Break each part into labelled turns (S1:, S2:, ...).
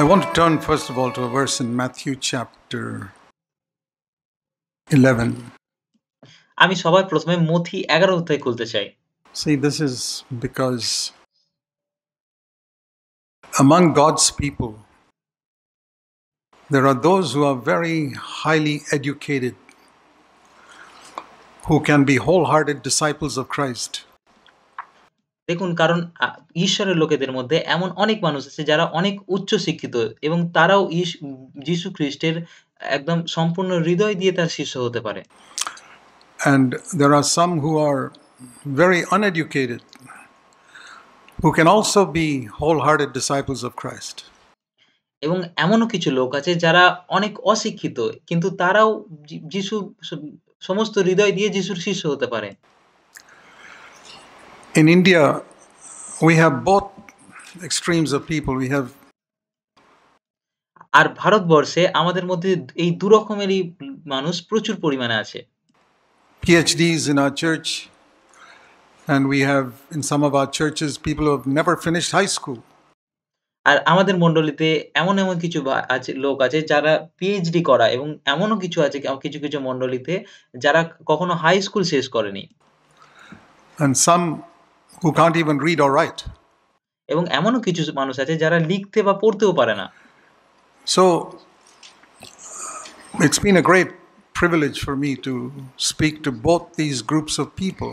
S1: I want to turn first of all to a verse in Matthew chapter 11.
S2: আমি সবার প্রথমে মথি 11 অধ্যায় খুলতে চাই।
S1: See, this is because among God's people, there are those who are very highly educated, who can be wholehearted disciples of Christ.
S2: দেখুন কারণ ঈশ্বরের লোকেদের মধ্যে এমন অনেক মানুষ আছে যারা অনেক উচ্চ শিক্ষিত এবং তারাও যীশু খ্রিস্টের একদম সম্পূর্ণ হৃদয় দিয়ে তার শিষ্য হতে পারে।
S1: And there are some who are very uneducated, who can also be wholehearted disciples of Christ.
S2: এবং এমনও কিছু লোক আছে যারা অনেক অশিক্ষিত কিন্তু তারাও যীশু সমস্ত হৃদয় দিয়ে যীশুর শিষ্য হতে পারে।
S1: In India, we have both extremes of people. We have
S2: আর ভারতবর্ষে আমাদের মধ্যে এই দু রকমেরই মানুষ প্রচুর পরিমাণে আছে।
S1: PhDs in our church, and we have in some of our churches people who have never finished high school.
S2: আর আমাদের মণ্ডলীতে এমন কিছু লোক আছে যারা পিএইচডি করা এবং এমনও কিছু আছে কিছু মণ্ডলীতে যারা কখনো হাই স্কুল শেষ করেনি।
S1: And some who can't even read or write.
S2: এবং এমনও কিছু মানুষ আছে যারা লিখতে বা পড়তেও পারে না।
S1: So it's been a great privilege for me to speak to both these groups of people.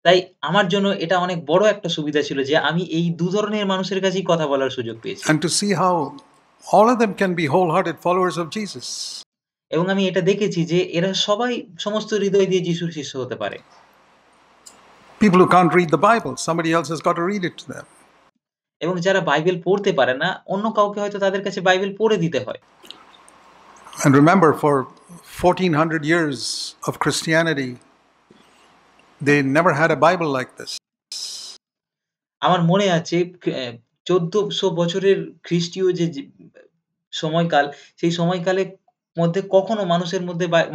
S2: তাই আমার জন্য এটা অনেক বড় একটা সুবিধা ছিল যে আমি এই দু ধরনের মানুষের কাছেই কথা বলার সুযোগ পেয়েছি।
S1: And to see how all of them can be wholehearted followers of Jesus.
S2: এবং আমি এটা দেখেছি যে এরা সবাই সমস্ত হৃদয় দিয়ে যিশুর শিষ্য হতে পারে।
S1: People who can't read the Bible, somebody else has got to read it to them.
S2: এবং যারা বাইবেল পড়তে পারে না অন্য কাউকে হয়তো তাদের কাছে বাইবেল পড়ে দিতে হয়।
S1: And remember, for 1400 years of Christianity, they never had a Bible like this.
S2: আমার মনে আছে 1400 বছরের খ্রিস্টীয় যে সময়কাল, সেই সময়কালে মধ্যে কখনো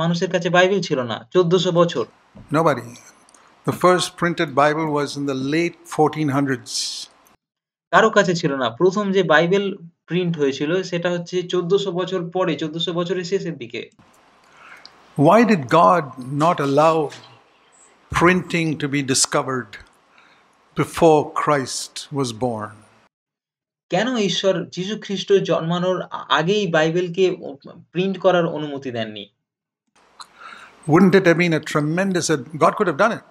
S2: মানুষের কাছে বাইবেল ছিল না 1400 বছর।
S1: Nobody. The first printed Bible was in the late 1400s.
S2: কারো কাছে ছিল না। প্রথম যে বাইবেল প্রিন্ট হয়েছিল সেটা হচ্ছে 1400 বছর পরে, 1400 বছরের শেষের দিকে।
S1: Why did God not allow printing to be discovered before Christ was born?
S2: কেন ঈশ্বর যীশু খ্রিস্ট জন্মানোর আগেই বাইবেলকে প্রিন্ট করার অনুমতি দেননি?
S1: Wouldn't it have been a tremendous... God could have done it.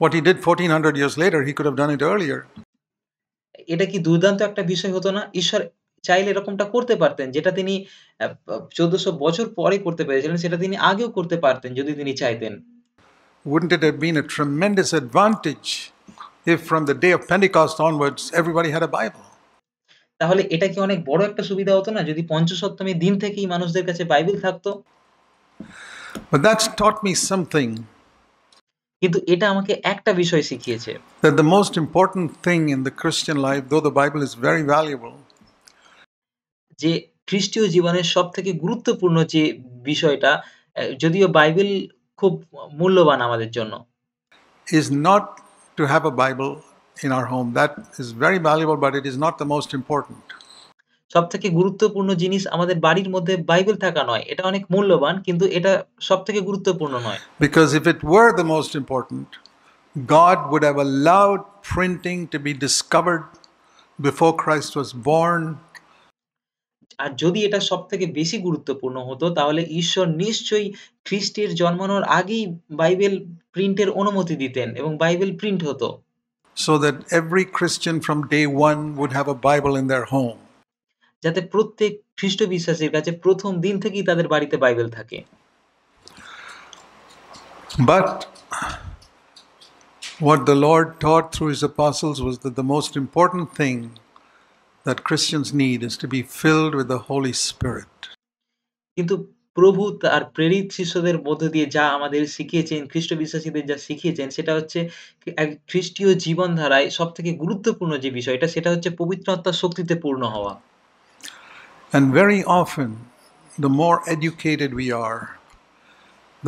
S1: What he did 1400 years later, he could have done it earlier.
S2: এটা কি দুর্দান্ত একটা বিষয় হতো না? ঈশ্বর চাইলে এরকমটা করতে পারতেন, যেটা তিনি 1400 বছর পরে করতে পেরেছিলেন, সেটা তিনি আগেও করতে পারতেন যদি তিনি চাইতেন।
S1: Wouldn't it have been a tremendous advantage if from the day of Pentecost onwards everybody had a Bible?
S2: তাহলে এটা কি অনেক বড় একটা সুবিধা হতো না যদি পঞ্চসপ্তমীর দিন থেকেই মানুষদের কাছে বাইবেল থাকতো?
S1: But that's taught me something.
S2: কিন্তু এটা আমাকে একটা বিষয় শিখিয়েছে।
S1: That the most important thing in the Christian life, though the Bible is very valuable,
S2: যে খ্রিস্টীয় জীবনের সবথেকে গুরুত্বপূর্ণ যে বিষয়টা, যদিও বাইবেল খুব মূল্যবান আমাদের জন্য,
S1: is not to have a Bible in our home. That is very valuable, but it is not the most important.
S2: সবথেকে গুরুত্বপূর্ণ জিনিস আমাদের বাড়ির মধ্যে বাইবেল থাকা নয়। এটা অনেক মূল্যবান কিন্তু এটা সবথেকে গুরুত্বপূর্ণ নয়।
S1: Because if it were the most important, God would have allowed printing to be discovered before Christ was born.
S2: আর যদি এটা সবথেকে বেশি গুরুত্বপূর্ণ হতো তাহলে ঈশ্বর নিশ্চয়ই খ্রিস্টের জন্মানোর আগেই বাইবেল প্রিন্টের অনুমতি দিতেন এবং বাইবেল প্রিন্ট হতো।
S1: So that every Christian from day one would have a Bible in their home.
S2: যাতে প্রত্যেক খ্রিস্ট বিশ্বাসীর কাছে প্রথম দিন থেকেই তাদের বাড়িতে বাইবেল থাকে।
S1: But what the Lord taught through his apostles was that the most important thing that Christians need is to be filled with the Holy Spirit.
S2: কিন্তু প্রভু তার প্রেরিত শিষ্যদের মধ্য দিয়ে যা আমাদের শিখিয়েছেন, খ্রিস্ট বিশ্বাসীদের যা শিখিয়েছেন, সেটা হচ্ছে এক খ্রিস্টীয় জীবনধারায় সবথেকে গুরুত্বপূর্ণ যে বিষয়টা সেটা হচ্ছে পবিত্র আত্মার শক্তিতে পূর্ণ হওয়া।
S1: And very often, the more educated we are,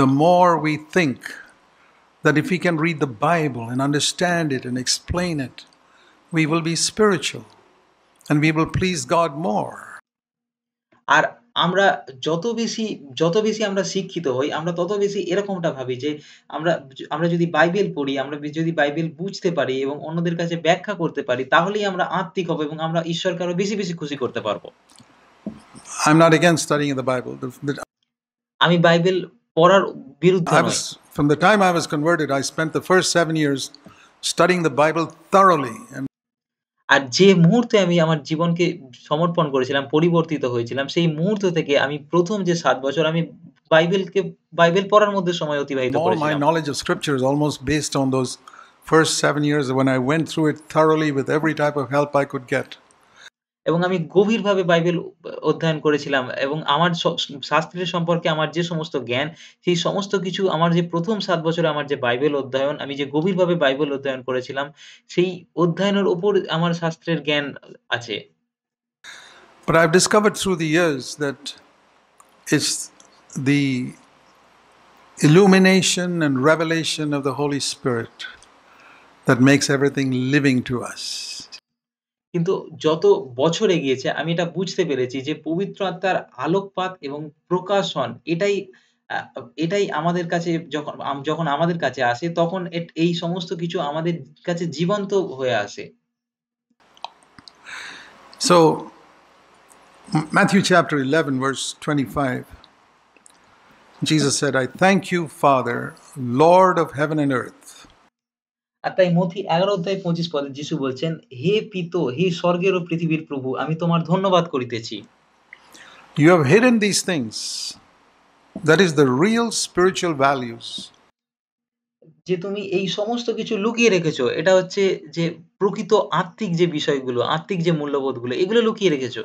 S1: the more we think that if we can read the Bible and understand it and explain it, we will be spiritual. and we will please God more.
S2: আর আমরা যত বেশি আমরা শিক্ষিত হই, আমরা তত বেশি এরকমটা ভাবি যে আমরা যদি বাইবেল পড়ি, আমরা যদি বাইবেল বুঝতে পারি এবং অন্যদের কাছে ব্যাখ্যা করতে পারি, তাহলেই আমরা আত্মিক হব এবং আমরা ঈশ্বরকে আরো বেশি খুশি করতে পারব।
S1: I'm not against studying the Bible.
S2: আমি বাইবেল পড়ার বিরুদ্ধে নই।
S1: From the time I was converted, I spent the first 7 years studying the Bible thoroughly. And
S2: আর যে মুহূর্তে আমি আমার জীবনকে সমর্পণ করেছিলাম, পরিবর্তিত হয়েছিলাম, সেই মুহূর্ত থেকে আমি ১ম যে ৭ বছর আমি বাইবেল পড়ার মধ্যে সময় অতিবাহিত
S1: all my
S2: করেছিলাম।
S1: knowledge of Scripture is almost based on those first 7 years when I went through it thoroughly with every type of help I could get.
S2: এবং আমি গভীরভাবে বাইবেল অধ্যয়ন করেছিলাম এবং আমার শাস্ত্রের সম্পর্কে আমার যে সমস্ত জ্ঞান, সেই সমস্ত কিছু আমার যে ১ম ৭ বছরে আমার যে বাইবেল অধ্যয়ন, আমি যে গভীরভাবে বাইবেল অধ্যয়ন করেছিলাম, সেই অধ্যয়নের উপর আমার শাস্ত্রের জ্ঞান আছে।
S1: But I've discovered through the years that it's the illumination and revelation of the Holy Spirit that makes everything living to us.
S2: কিন্তু যত বছর এগিয়েছে আমি এটা বুঝতে পেরেছি যে পবিত্র আত্মার আলোকপাত এবং প্রকাশন আ এটাই আমাদের কাছে যখন আমাদের কাছে আসে তখন এই সমস্ত কিছু আমাদের কাছে জীবন্ত হয়ে আসে।
S1: So, Matthew chapter 11, verse 25, Jesus said, I thank you, Father, Lord of heaven and earth.
S2: আর তাই মথি ১১ অধ্যায় ২৫ পদে যিশু বলছেন, হে পিত, হে স্বর্গের ও পৃথিবীর প্রভু, আমি তোমার ধন্যবাদ করিতেছি।
S1: You have hidden these things. That is the real spiritual values.
S2: যে তুমি এই সমস্ত কিছু লুকিয়ে রেখেছো। এটা হচ্ছে যে প্রকৃত আত্মিক যে বিষয়গুলো, আত্মিক যে মূল্যবোধগুলো এগুলো লুকিয়ে রেখেছো।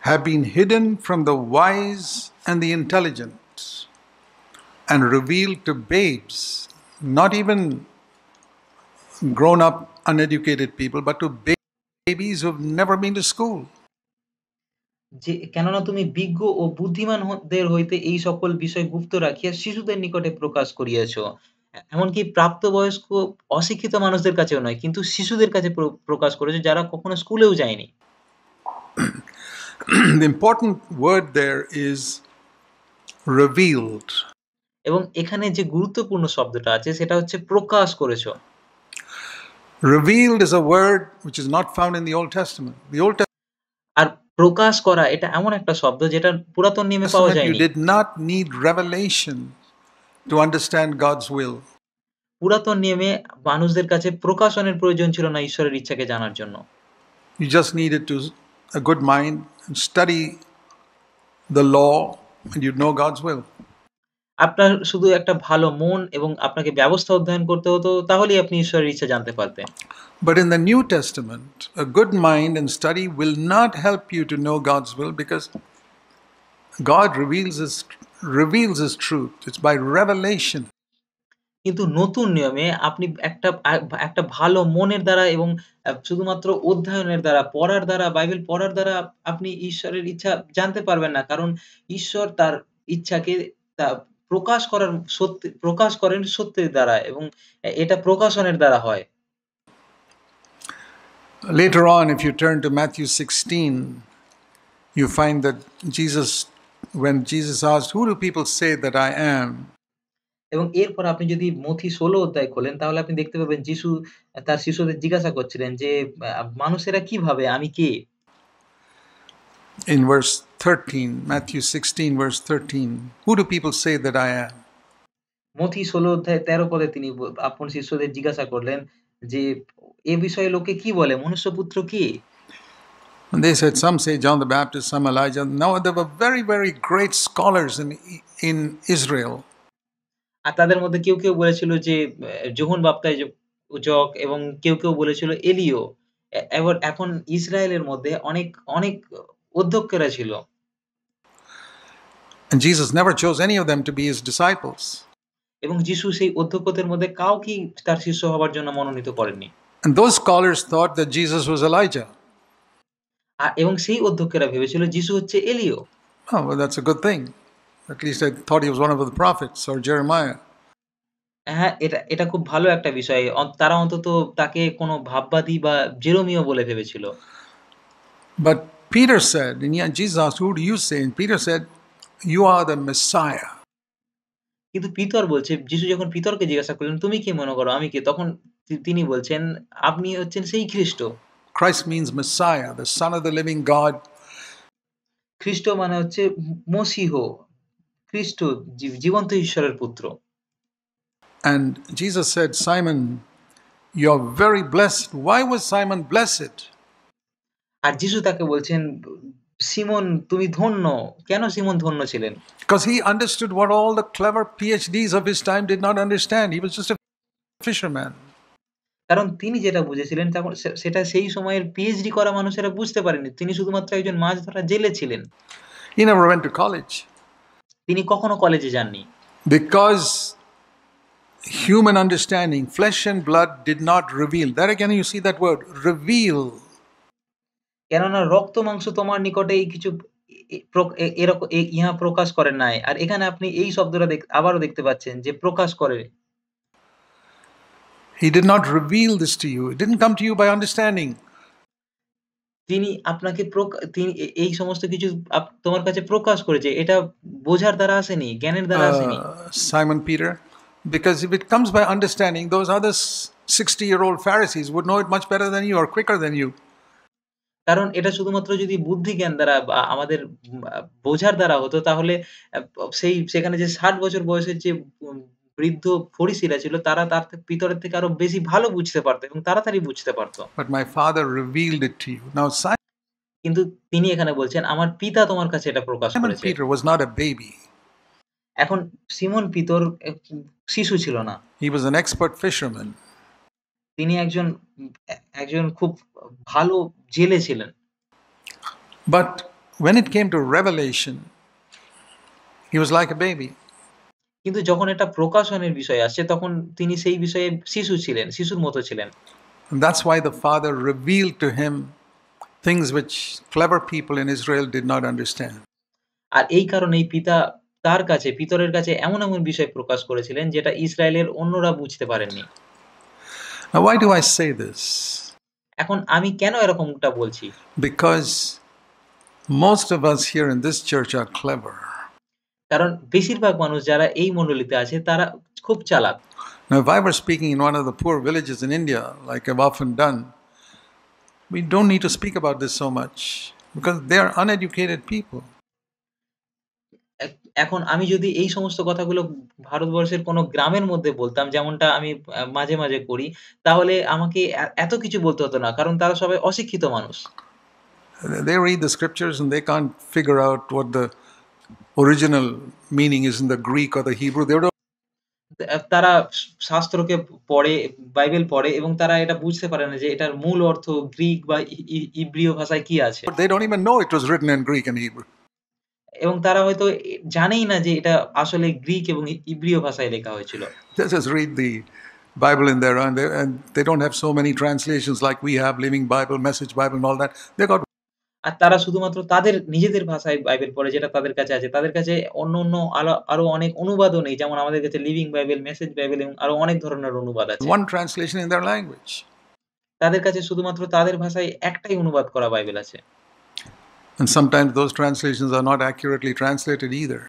S1: Have been hidden from the wise and the intelligent and revealed to babes, not even grown up uneducated people, but to babies who've never been to school.
S2: যে কেননা তুমি বিজ্ঞ ও বুদ্ধিমান দের হইতে এই সকল বিষয় গুপ্ত রাখিয়া শিশুদের নিকটে প্রকাশ করিয়াছ। এমনকি প্রাপ্তবয়স্ক অশিক্ষিত মানুষদের কাছেও নয়, কিন্তু শিশুদের কাছে প্রকাশ করেছ যারা কখনো স্কুলেও যায়নি।
S1: The important word there is revealed.
S2: এবং এখানে যে গুরুত্বপূর্ণ শব্দটা আছে সেটা হচ্ছে প্রকাশ করেছ।
S1: Revealed is a word which is not found in the Old Testament. The Old
S2: আর প্রকাশ করা এটা এমন একটা শব্দ যেটা পুরাতন নিয়মে পাওয়া
S1: Testament, you
S2: যায়নি।
S1: did not need revelation to understand God's will.
S2: পুরাতন নিয়মে মানুষদের কাছে প্রকাশনের প্রয়োজন ছিল না ঈশ্বরের ইচ্ছাকে জানার জন্য।
S1: You just needed a good mind and study the law, and you'd know God's will.
S2: আপনার শুধু একটা ভালো মন এবং আপনাকে ব্যবস্থা অধ্যয়ন করতে হতো, তাহলেই আপনি ঈশ্বরের ইচ্ছা জানতে পারতেন।
S1: But in the New Testament, a good mind and study will not help you to know God's will because God reveals His truth. It's by revelation.
S2: কিন্তু নতুন নিয়মে আপনি একটা ভালো মনের দ্বারা এবং শুধুমাত্র অধ্যয়নের দ্বারা, পড়ার দ্বারা, বাইবেল পড়ার দ্বারা আপনি ঈশ্বরের ইচ্ছা জানতে পারবেন না। কারণ ঈশ্বর তার ইচ্ছাকে তা প্রকাশ করেন সত্যের দ্বারা এবং এটা প্রকাশনের দ্বারা হয়।
S1: Later on, if you turn to Matthew 16, you find that when Jesus asked, who do people say that I am?
S2: এবং এরপর আপনি যদি মথি ১৬ অধ্যায় খোলেন তাহলে আপনি দেখতে পাবেন যিশু তার শিষ্যদের জিজ্ঞাসা করছিলেন যে, মানুষেরা কি ভাবে আমি কে?
S1: In verse 13, Matthew 16, verse 13, who do people say that I am?
S2: মথি ১৬ অধ্যায় ১৩ পদে তিনি আপন শিষ্যদের জিজ্ঞাসা করলেন যে, এ বিষয়ে লোকে কি বলে? মনুষ্যপুত্র কে?
S1: And they said, some say John the Baptist, some Elijah. Now there were very, very great scholars in Israel.
S2: আর তাদের মধ্যে কেউ বলেছিল যে, যোহন বাপ্তাইজক এবং কেউ বলেছিল এলিও। এবার এখন ইসরায়েলের মধ্যে অনেক অধ্যক্ষেরা ছিল।
S1: And Jesus never chose any of them to be his disciples.
S2: এবং যিশু সেই অধ্যক্ষদের মধ্যে কাউকেই তার শিষ্য হবার জন্য মনোনীত করেননি।
S1: And those scholars thought that Jesus was Elijah.
S2: এবং সেই অধ্যক্ষেরা ভেবেছিল যিশু হচ্ছে এলিও।
S1: Oh, well, that's a good thing. At least I thought he was one of the prophets or Jeremiah.
S2: হ্যাঁ, এটা খুব ভালো একটা বিষয়। তারা অন্তত তাকে কোনো ভাববাদী বা জেরমীয় বলে ভেবেছিল।
S1: But Peter said, and Jesus asked, "Who do you say?" And Peter said, "You are the Messiah."
S2: কিন্তু পিতর বলছে, যিশু যখন পিতরকে জিজ্ঞাসা করলেন, "তুমি কি মনে করো আমি কে?" তখন তিনি বলছেন, "আপনি হচ্ছেন সেই খ্রিস্ট।"
S1: Christ means Messiah, the Son of the living God.
S2: খ্রিস্ট মানে হচ্ছে মসিহ, খ্রিস্ট জীবন্ত ঈশ্বরের পুত্র।
S1: And Jesus said, "Simon, you're very blessed." Why was Simon blessed?
S2: আর যিশু তাকে বলছেন, "সিমোন তুমি ধন্য।" কেন সিমোন ধন্য ছিলেন?
S1: Because he understood what all the clever PhDs of his time did not understand. He was just a fisherman.
S2: কারণ তিনি যেটা বুঝেছিলেন তখন সেটা সেই সময়ের পিএইচডি করা মানুষেরা বুঝতে পারেনি। তিনি শুধুমাত্র একজন মাছ ধরা জেলে ছিলেন।
S1: He never went to college
S2: তিনি কখনো কলেজে যাননি।
S1: because human understanding, flesh and blood did not reveal. That again, you see that word, reveal.
S2: কেননা রক্ত মাংস তোমার নিকটে এই কিছু এরকম ইহা প্রকাশ করে নাই। আর এখানে আপনি এই শব্দটা আবারও দেখতে পাচ্ছেন যে প্রকাশ করে।
S1: He did not reveal this to you. It didn't come to you by understanding.
S2: তিনি আপনাকে তিনি এই সমস্ত কিছু তোমার কাছে প্রকাশ করেছে। এটা বোঝার দ্বারা আসেনি, জ্ঞানের দ্বারা আসেনি।
S1: Simon Peter, because if it comes by understanding, those other 60-year-old Pharisees would know it much better than you or quicker than you.
S2: কারণ এটা শুধুমাত্র যদি বুদ্ধি জ্ঞান দ্বারা বা আমাদের বোঝার দ্বারা হতো তাহলে সেখানে যে ৬০ বছর বয়সের যে বৃদ্ধ ফরিসিরা ছিল তারা তার ভিতরের থেকে আরো বেশি ভালো বুঝতে পারত এবং তাড়াতাড়ি বুঝতে পারত।
S1: But my Father revealed it to you. Now
S2: কিন্তু তিনি এখানে বলছেন আমার পিতা তোমার কাছে এটা প্রকাশ
S1: Simon
S2: করেছে।
S1: Peter was not a baby.
S2: এখন সিমন পিতর শিশু ছিল না।
S1: He was an expert fisherman.
S2: তিনি একজন খুব ভালো জেলে ছিলেন।
S1: But when it came to revelation, he was like a baby.
S2: কিন্তু যখন এটা প্রকাশনের বিষয় আসছে তখন তিনি সেই বিষয়ে শিশু ছিলেন, শিশুর মতো ছিলেন।
S1: And that's why the Father revealed to him things which clever people in Israel did not understand.
S2: আর এই কারণেই পিতা তার কাছে, পিতরের কাছে এমন বিষয় প্রকাশ করেছিলেন যেটা ইসরায়েলের অন্যরা বুঝতে পারেননি।
S1: Now, why do I say this?
S2: এখন আমি কেন এরকমটা বলছি?
S1: Because most of us here in this church are clever.
S2: কারণ বেশিরভাগ মানুষ যারা এই মণ্ডলীতে আছে তারা খুব চালাক।
S1: Now, if I were speaking in one of the poor villages in India, like I've often done, we don't need to speak about this so much because they are uneducated people.
S2: এখন আমি যদি এই সমস্ত কথাগুলো ভারতবর্ষের কোনো গ্রামের মধ্যে বলতাম যেমনটা আমি মাঝে, মাঝে করি তাহলে আমাকে এত কিছু বলতে হতো না। কারণ তারা সবাই অশিক্ষিত মানুষ।
S1: They read the scriptures and they can't figure out what the original meaning is in the Greek or the Hebrew. They don't.
S2: তারা শাস্ত্রকে পড়ে, বাইবেল পড়ে এবং তারা এটা বুঝতে পারে না যে এটার মূল অর্থ গ্রিক বা ইব্রীয় ভাষায় কি আছে।
S1: They don't even know it was written in Greek and Hebrew.
S2: এবং তারা হয়তো জানেই না যে এটা আসলে গ্রিক এবং ইব্রীয় ভাষায় লেখা হয়েছিল।
S1: They just read the Bible in there and they don't have so many translations like we have, Living Bible, Message Bible and all that. They got.
S2: আর তারা শুধুমাত্র তাদের নিজেদের ভাষায় বাইবেল পড়ে যেটা তাদের কাছে আছে। তাদের কাছে অন্য আরো অনেক অনুবাদও নেই। যেমন আমাদের কাছে লিভিং বাইবেল, মেসেজ বাইবেল এবং আরো অনেক ধরনের অনুবাদ আছে।
S1: One translation in their language.
S2: তাদের কাছে শুধুমাত্র তাদের ভাষায় একটাই অনুবাদ করা বাইবেল আছে।
S1: And sometimes those translations are not accurately translated either.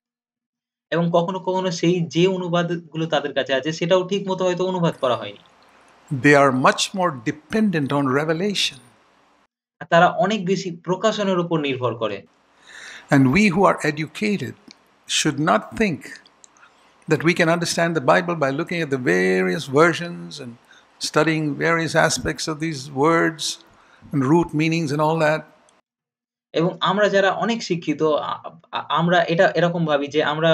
S2: এবং কখনো, কখনো সেই যে অনুবাদগুলো তাদের কাছে আছে সেটাও ঠিকমতো হয়তো অনুবাদ করা হয়নি।
S1: They are much more dependent on revelation.
S2: তারা অনেক বেশি প্রকাশনের উপর নির্ভর করে।
S1: And we who are educated should not think that we can understand the Bible by looking at the various versions and studying various aspects of these words and root meanings and all that.
S2: এবং আমরা যারা অনেক শিক্ষিত আমরা এরকম ভাবি যে আমরা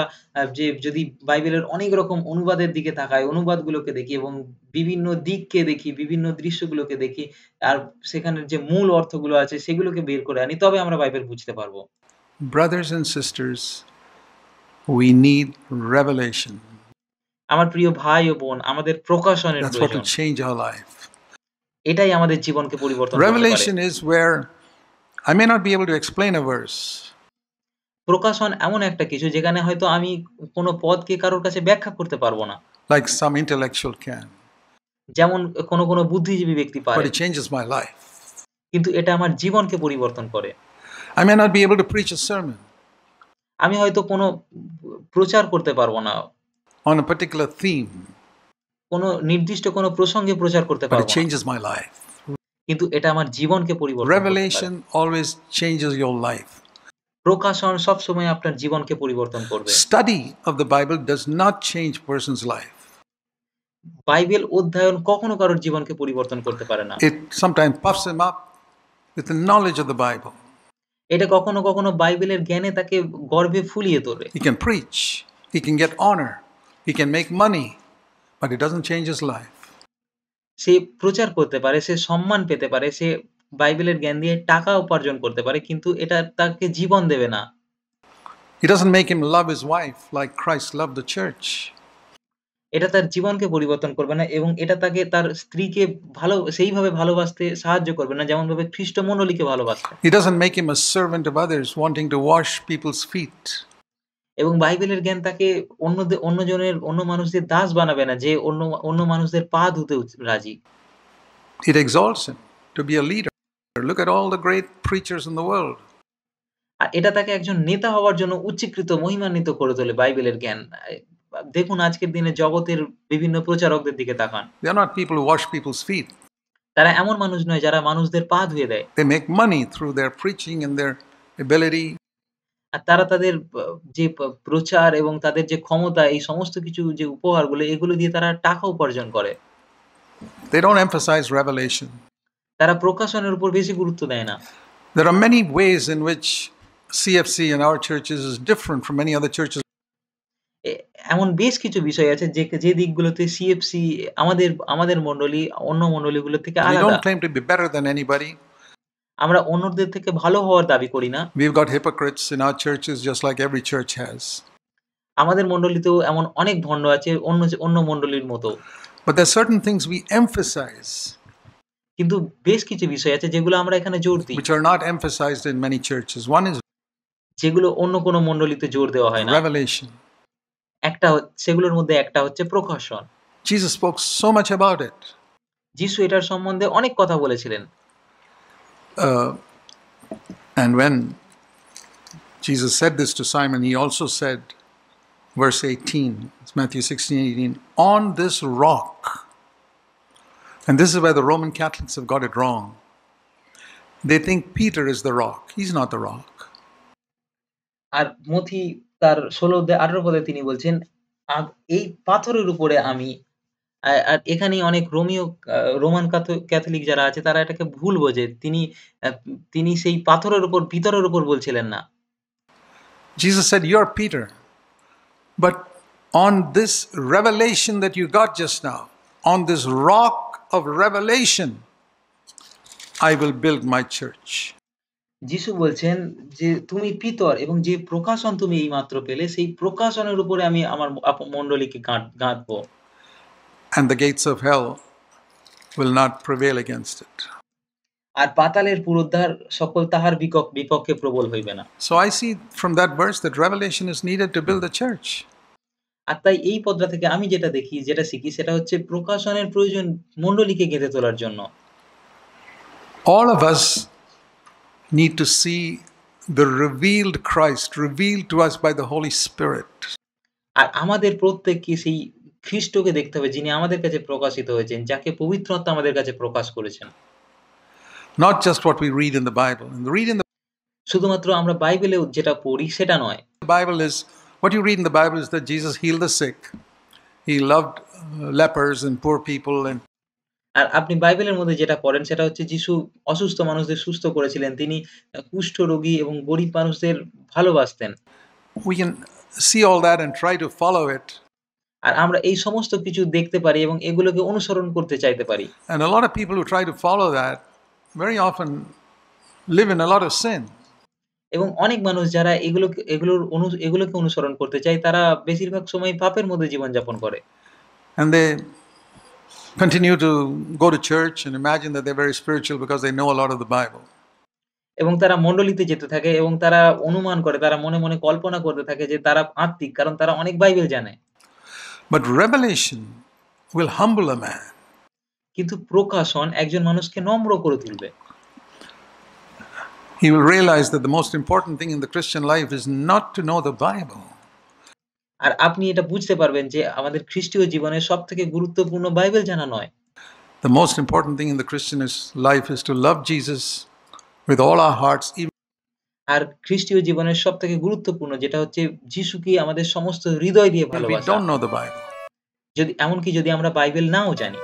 S2: যে যদি বাইবেলের অনেক রকম অনুবাদের দিকে তাকাই, অনুবাদগুলোকে দেখি এবং বিভিন্ন দিককে দেখি, বিভিন্ন দৃশ্যগুলোকে দেখি, আর সেখানের যে মূল অর্থগুলো আছে সেগুলোকে বের করে আনি তবে আমরা বাইবেল বুঝতে পারবো।
S1: Brothers and sisters, we need revelation.
S2: আমার প্রিয় ভাই ও বোন, আমাদের প্রকাশনের
S1: That's what
S2: প্রয়োজন।
S1: will change our life.
S2: এটাই আমাদের জীবনকে পরিবর্তন করতে পারে।
S1: Revelation is where I may not be able to explain a verse.
S2: প্রকাশন এমন একটা কিছু যেখানে হয়তো আমি কোনো পদকে কারোর কাছে ব্যাখ্যা করতে পারবো না।
S1: Like some intellectual can.
S2: যেমন কোনো বুদ্ধিজীবী ব্যক্তি পারে।
S1: But it changes my life.
S2: কিন্তু এটা আমার জীবনকে পরিবর্তন করে।
S1: I may not be able to preach a sermon
S2: আমি হয়তো কোনো প্রচার করতে পারব না।
S1: on a particular theme,
S2: কোনো নির্দিষ্ট কোনো প্রসঙ্গে প্রচার করতে
S1: but it
S2: পারব না।
S1: changes my life.
S2: কিন্তু এটা আমার জীবনকে পরিবর্তন করতে পারে।
S1: Revelation always changes your life.
S2: প্রকাশন সবসময় আপনার জীবনকে পরিবর্তন করবে।
S1: Study of the Bible does not change a person's life.
S2: Bible অধ্যয়ন কখনো কারোর জীবনকে পরিবর্তন করতে পারে না।
S1: It sometimes puffs him up with the knowledge of the Bible.
S2: এটা কখনো, কখনো বাইবেলের জ্ঞানে তাকে গর্বে ফুলিয়ে তোলে।
S1: He can preach, he can get honor, he can make money, but it doesn't change his life.
S2: সে প্রচার করতে পারে, সে সম্মান পেতে পারে, সে বাইবেলের জ্ঞান দিয়ে টাকা উপার্জন করতে পারে, কিন্তু এটা তাকে জীবন দেবে না।
S1: It doesn't make him love his wife like Christ loved the church.
S2: এটা তার জীবনকে পরিবর্তন করবে না এবং এটা তাকে তার স্ত্রীকে সেইভাবে ভালোবাসতে সাহায্য করবে না যেমনভাবে খ্রিস্ট মণ্ডলীকে ভালোবাসতেন।
S1: It doesn't make him a servant of others wanting to wash people's feet.
S2: এবং বাইবেলের জ্ঞান তাকে অন্য মানুষদের দাস বানাবে না যে অন্য মানুষদের পা ধুতে রাজি।
S1: It exalts him to be a leader. Look at all the great preachers in the world.
S2: আর এটা তাকে একজন নেতা হওয়ার জন্য উচ্চীকৃত, মহিমান্বিত করে তোলে বাইবেলের জ্ঞান। দেখুন আজকের দিনে জগতের বিভিন্ন প্রচারকদের দিকে তাকান।
S1: They are not people who wash people's feet.
S2: তারা এমন মানুষ নয় যারা মানুষদের পা ধুয়ে দেয়।
S1: They make money through their preaching and their ability.
S2: আর তারা তাদের যে প্রচার এবং তাদের যে ক্ষমতা এই সমস্ত কিছু যে উপহারগুলো এগুলো দিয়ে তারা টাকা উপার্জন করে।
S1: They don't emphasize revelation.
S2: তারা প্রকাশনের উপর বেশি গুরুত্ব দেয় না।
S1: There are many ways in which CFC in our churches is different from many other churches.
S2: এমন বেশ কিছু বিষয় আছে যে দিকগুলোতে সিএফসি আমাদের মণ্ডলী অন্য মণ্ডলীগুলো থেকে
S1: We
S2: আলাদা।
S1: don't claim to be better than anybody.
S2: আমরা অন্যদের থেকে ভালো হওয়ার দাবি করি না।
S1: We've got hypocrites in our churches just like every church has.
S2: আমাদের মণ্ডলীতেও এমন অনেক ভণ্ড আছে অন্য মণ্ডলীর মতো।
S1: But there are certain things we emphasize
S2: কিন্তু বেশ কিছু বিষয় আছে যেগুলো আমরা এখানে জোর দিই।
S1: which are not emphasized in many churches. One is
S2: যেগুলো অন্য কোনো মণ্ডলীতে জোর দেওয়া হয় না।
S1: revelation.
S2: সেগুলোর মধ্যে একটা হচ্ছে প্রকাশন।
S1: Jesus spoke so much about it.
S2: যিশু এটার সম্বন্ধে অনেক কথা বলেছিলেন।
S1: And when Jesus said this to Simon, he also said, verse 18, it's Matthew 16:18, on this rock, and this is where the Roman Catholics have got it wrong. They think Peter is the rock. He's not the rock.
S2: আর মথি তার 16-18 পদে তিনি বলছেন, এই পাথরের উপরে আমি আর এখানেই অনেক রোমান ক্যাথলিক যারা আছে তারা এটাকে ভুল বোঝে। তিনি সেই পিতরের উপর বলছিলেন না।
S1: Jesus said, you're Peter. But on this revelation that you got just now, on this rock of revelation, I will build my church.
S2: যিশু বলছেন যে তুমি পিতর এবং যে প্রকাশন তুমি এইমাত্র পেলে সেই প্রকাশনের উপরে আমি আমার মণ্ডলীকে গাঁথবো।
S1: And the gates of hell will not prevail against it.
S2: আর পাতালের পুরুদ্ধার সকল তাহার বিপক্ষে প্রবল হইবে না।
S1: So I see from that verse that revelation is needed to build the church.
S2: আর তাই এই পদটা থেকে আমি যেটা শিখি সেটা হচ্ছে প্রকাশনের প্রয়োজন মণ্ডলীকে গেঁথে তোলার জন্য।
S1: All of us need to see the revealed Christ revealed to us by the Holy Spirit.
S2: আর আমাদের প্রত্যেককে সেই খ্রিস্টকে দেখতে হবে যিনি আমাদের কাছে প্রকাশিত হয়েছেন, যাকে পবিত্র আত্মা আমাদের কাছে প্রকাশ করেছেন।
S1: Not just what we read in the Bible. And
S2: শুধুমাত্র আমরা বাইবেলে যেটা পড়ি সেটা নয়।
S1: The Bible is, what you read in the Bible is that Jesus healed the sick. He loved lepers and poor people. And
S2: আর আপনি বাইবেলের মধ্যে যেটা পড়েন সেটা হচ্ছে যিশু অসুস্থ মানুষদের সুস্থ করেছিলেন। তিনি কুষ্ঠরোগী এবং গরিব মানুষদের ভালোবাসতেন।
S1: we can see all that and try to follow it.
S2: আর আমরা এই সমস্ত কিছু দেখতে পারি এবং এগুলোকে অনুসরণ করতে চাইতে পারি।
S1: And a lot of people who try to follow that very often live in a lot of sin.
S2: এবং অনেক মানুষ যারা এগুলোকে অনুসরণ করতে চায় তারা বেশিরভাগ সময় পাপের মধ্যে জীবনযাপন করে।
S1: And they continue to go to church and imagine that they're very spiritual because they know a lot of the Bible.
S2: এবং তারা মণ্ডলীতে যেতে থাকে এবং তারা অনুমান করে, তারা মনে মনে কল্পনা করতে থাকে যে তারা আত্মিক, কারণ তারা অনেক বাইবেল জানে।
S1: But revelation will humble a man.
S2: কিন্তু প্রকাশন একজন মানুষকে নম্র করে তুলবে।
S1: He will realize that the most important thing in the Christian life is not to know the Bible,
S2: আর আপনি এটা বুঝতে পারবেন যে আমাদের খ্রিস্টীয় জীবনের সবথেকে গুরুত্বপূর্ণ বাইবেল জানা নয়।
S1: the most important thing in the Christian life is to love Jesus with all our hearts, even
S2: আর খ্রিস্টীয় জীবনের সবথেকে গুরুত্বপূর্ণ যেটা হচ্ছে যিশুকে আমাদের সমস্ত হৃদয় দিয়ে
S1: if we
S2: ভালোবাসা।
S1: don't know the Bible.
S2: এমনকি যদি আমরা বাইবেল নাও জানি।